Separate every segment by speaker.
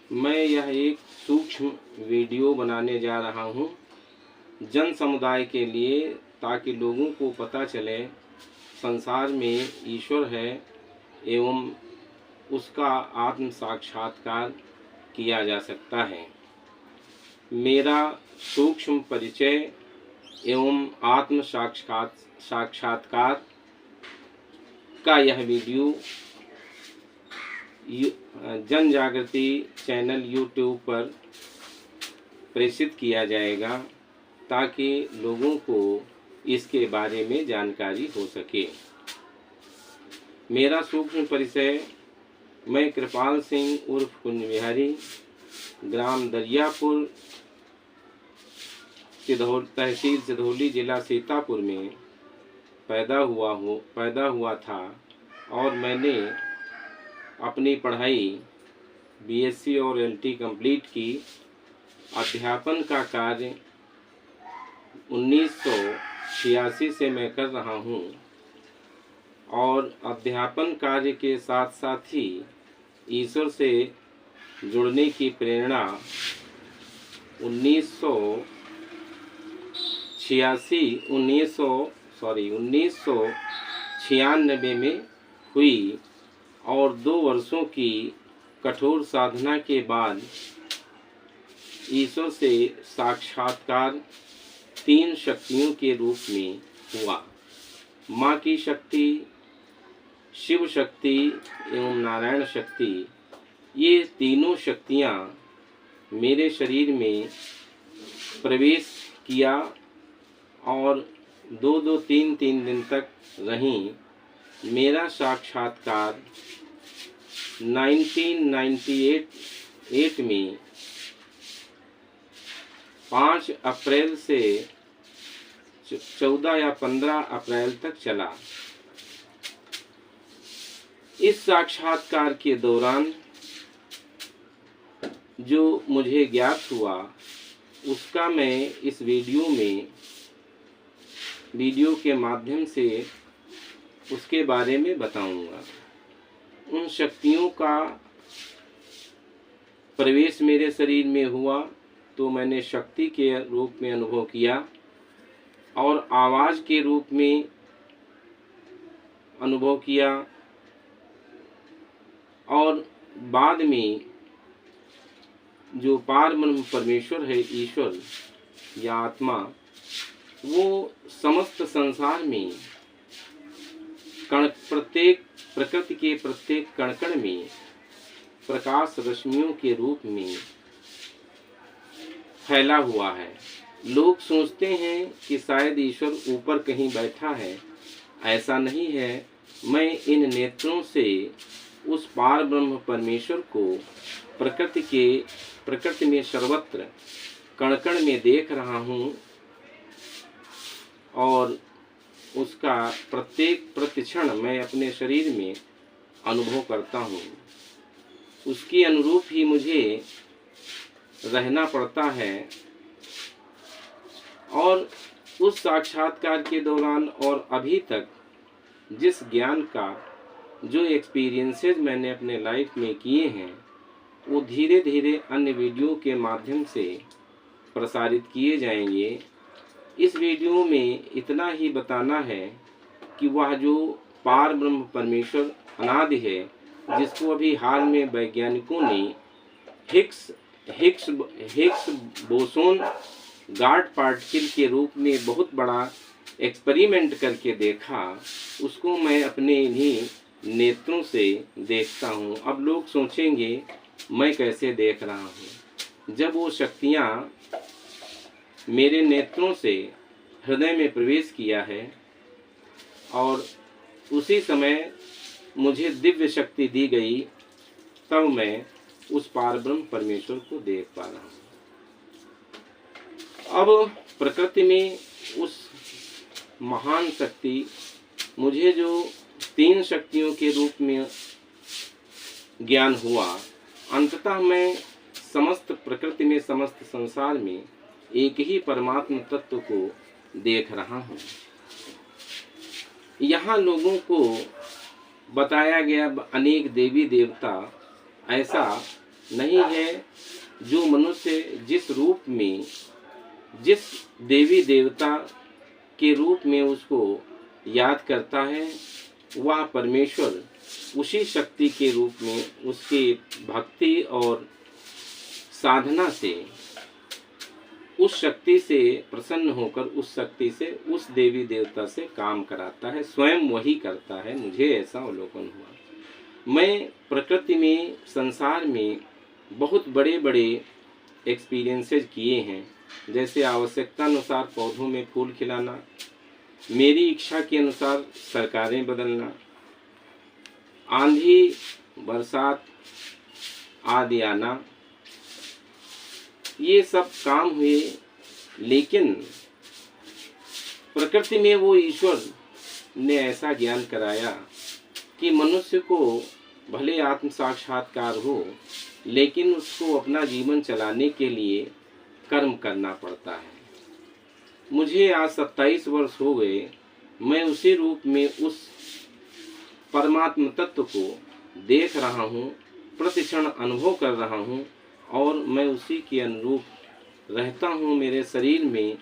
Speaker 1: मैं यह एक सूक्ष्म वीडियो बनाने जा रहा हूँ जन समुदाय के लिए, ताकि लोगों को पता चले संसार में ईश्वर है एवं उसका आत्म साक्षात्कार किया जा सकता है। मेरा सूक्ष्म परिचय एवं आत्म साक्षात्कार का यह वीडियो जन जागृति चैनल यूट्यूब पर प्रेषित किया जाएगा, ताकि लोगों को इसके बारे में जानकारी हो सके। मेरा सूक्ष्म परिचय: मैं कृपाल सिंह उर्फ कुंज बिहारी, ग्राम दरियापुर, तहसील सिधौली, जिला सीतापुर में पैदा हुआ था और मैंने अपनी पढ़ाई बीएससी और एलटी कंप्लीट की। अध्यापन का कार्य 1986 से मैं कर रहा हूँ और अध्यापन कार्य के साथ साथ ही ईश्वर से जुड़ने की प्रेरणा 1996 में हुई और 2 वर्षों की कठोर साधना के बाद ईश्वर से साक्षात्कार 3 शक्तियों के रूप में हुआ। माँ की शक्ति, शिव शक्ति एवं नारायण शक्ति, ये तीनों शक्तियाँ मेरे शरीर में प्रवेश किया और 2-3 दिन तक रहीं। मेरा साक्षात्कार 1998 में 5 अप्रैल से 14 या 15 अप्रैल तक चला। इस साक्षात्कार के दौरान जो मुझे ज्ञात हुआ उसका मैं इस वीडियो के माध्यम से उसके बारे में बताऊंगा। उन शक्तियों का प्रवेश मेरे शरीर में हुआ तो मैंने शक्ति के रूप में अनुभव किया और आवाज़ के रूप में अनुभव किया, और बाद में जो पारब्रह्म परमेश्वर है, ईश्वर या आत्मा, वो समस्त संसार में प्रकृति के प्रत्येक कण में प्रकाश रश्मियों के रूप में फैला हुआ है। लोग सोचते हैं कि शायद ईश्वर ऊपर कहीं बैठा है। ऐसा नहीं है। मैं इन नेत्रों से उस पार ब्रह्म परमेश्वर को प्रकृति में सर्वत्र कण कण में देख रहा हूँ और उसका प्रत्येक प्रतिक्षण मैं अपने शरीर में अनुभव करता हूँ। उसके अनुरूप ही मुझे रहना पड़ता है। और उस साक्षात्कार के दौरान और अभी तक जिस ज्ञान का जो एक्सपीरियंसेस मैंने अपने लाइफ में किए हैं, वो धीरे धीरे अन्य वीडियो के माध्यम से प्रसारित किए जाएंगे। इस वीडियो में इतना ही बताना है कि वह जो पार ब्रह्म परमेश्वर अनादि है, जिसको अभी हाल में वैज्ञानिकों ने हिग्स बोसोन गार्ड पार्टिकल के रूप में बहुत बड़ा एक्सपेरिमेंट करके देखा, उसको मैं अपने इन्हीं नेत्रों से देखता हूँ। अब लोग सोचेंगे मैं कैसे देख रहा हूँ। जब वो शक्तियाँ मेरे नेत्रों से हृदय में प्रवेश किया है और उसी समय मुझे दिव्य शक्ति दी गई, तब मैं उस पारब्रह्म परमेश्वर को देख पा रहा हूँ। अब प्रकृति में उस महान शक्ति, मुझे जो 3 शक्तियों के रूप में ज्ञान हुआ, अंततः मैं समस्त प्रकृति में, समस्त संसार में एक ही परमात्मा तत्व को देख रहा हूँ। यहाँ लोगों को बताया गया अनेक देवी देवता, ऐसा नहीं है जो मनुष्य जिस रूप में, जिस देवी देवता के रूप में उसको याद करता है, वह परमेश्वर उसी शक्ति के रूप में उसके भक्ति और साधना से उस शक्ति से प्रसन्न होकर उस शक्ति से, उस देवी देवता से काम कराता है, स्वयं वही करता है। मुझे ऐसा अवलोकन हुआ। मैं प्रकृति में, संसार में बहुत बड़े बड़े एक्सपीरियंसेस किए हैं, जैसे आवश्यकता अनुसार पौधों में फूल खिलाना, मेरी इच्छा के अनुसार सरकारें बदलना, आंधी बरसात आदि आना, ये सब काम हुए। लेकिन प्रकृति में वो ईश्वर ने ऐसा ज्ञान कराया कि मनुष्य को भले आत्म साक्षात्कार हो, लेकिन उसको अपना जीवन चलाने के लिए कर्म करना पड़ता है। मुझे आज 27 वर्ष हो गए, मैं उसी रूप में उस परमात्म तत्व को देख रहा हूँ, प्रतिक्षण अनुभव कर रहा हूँ और मैं उसी के अनुरूप रहता हूँ। मेरे शरीर में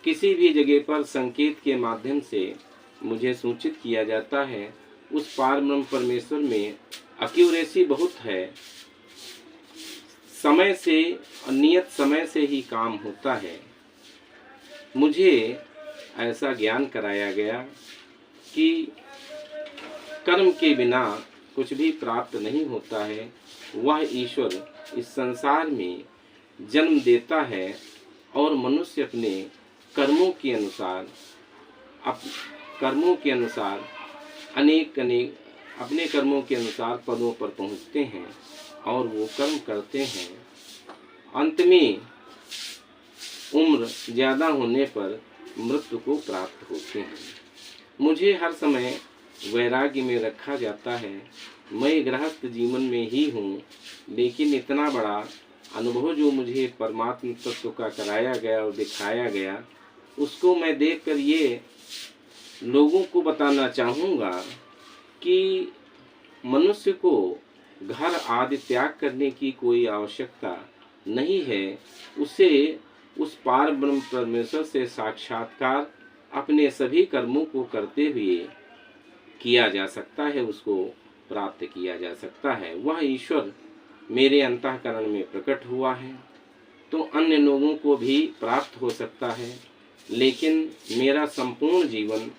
Speaker 1: किसी भी जगह पर संकेत के माध्यम से मुझे सूचित किया जाता है। उस पार ब्रह्म परमेश्वर में एक्यूरेसी बहुत है। समय से, नियत समय से ही काम होता है। मुझे ऐसा ज्ञान कराया गया कि कर्म के बिना कुछ भी प्राप्त नहीं होता है। वह ईश्वर इस संसार में जन्म देता है और मनुष्य अपने कर्मों के अनुसार अनेक अपने कर्मों के अनुसार पदों पर पहुंचते हैं और वो कर्म करते हैं। अंत में उम्र ज़्यादा होने पर मृत्यु को प्राप्त होते हैं। मुझे हर समय वैराग्य में रखा जाता है। मैं गृहस्थ जीवन में ही हूँ, लेकिन इतना बड़ा अनुभव जो मुझे परमात्म तत्व का कराया गया और दिखाया गया, उसको मैं देखकर ये लोगों को बताना चाहूँगा कि मनुष्य को घर आदि त्याग करने की कोई आवश्यकता नहीं है। उसे उस पार ब्रह्म परमेश्वर से साक्षात्कार अपने सभी कर्मों को करते हुए किया जा सकता है, उसको प्राप्त किया जा सकता है। वह ईश्वर मेरे अंतःकरण में प्रकट हुआ है तो अन्य लोगों को भी प्राप्त हो सकता है। लेकिन मेरा संपूर्ण जीवन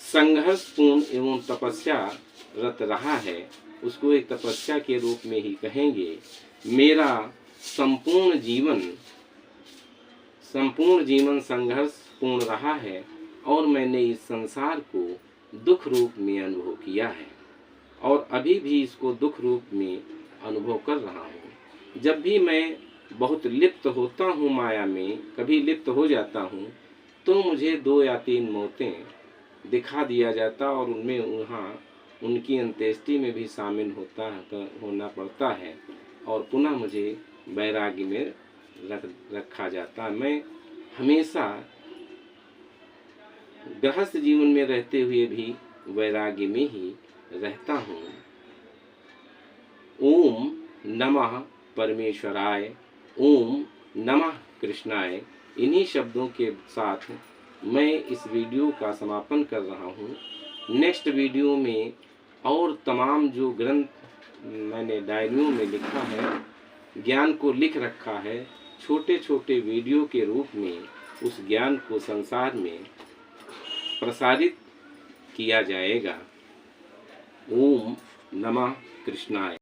Speaker 1: संघर्षपूर्ण एवं तपस्या रत रहा है, उसको एक तपस्या के रूप में ही कहेंगे। मेरा संपूर्ण जीवन संघर्षपूर्ण रहा है और मैंने इस संसार को दुख रूप में अनुभव किया है और अभी भी इसको दुख रूप में अनुभव कर रहा हूँ। जब भी मैं बहुत लिप्त होता हूँ माया में, कभी लिप्त हो जाता हूँ, तो मुझे 2 या 3 मौतें दिखा दिया जाता और उनमें वहाँ उनकी अंत्येष्टि में भी शामिल होना पड़ता है और पुनः मुझे वैराग्य में रखा जाता। मैं हमेशा गृहस्थ जीवन में रहते हुए भी वैराग्य में ही रहता हूँ। ओम नमः परमेश्वराय, ओम नमः कृष्णाय। इन्हीं शब्दों के साथ मैं इस वीडियो का समापन कर रहा हूँ। नेक्स्ट वीडियो में और तमाम जो ग्रंथ मैंने डायरियों में लिखा है, ज्ञान को लिख रखा है, छोटे छोटे वीडियो के रूप में उस ज्ञान को संसार में प्रसारित किया जाएगा। ओम नमः कृष्णाय।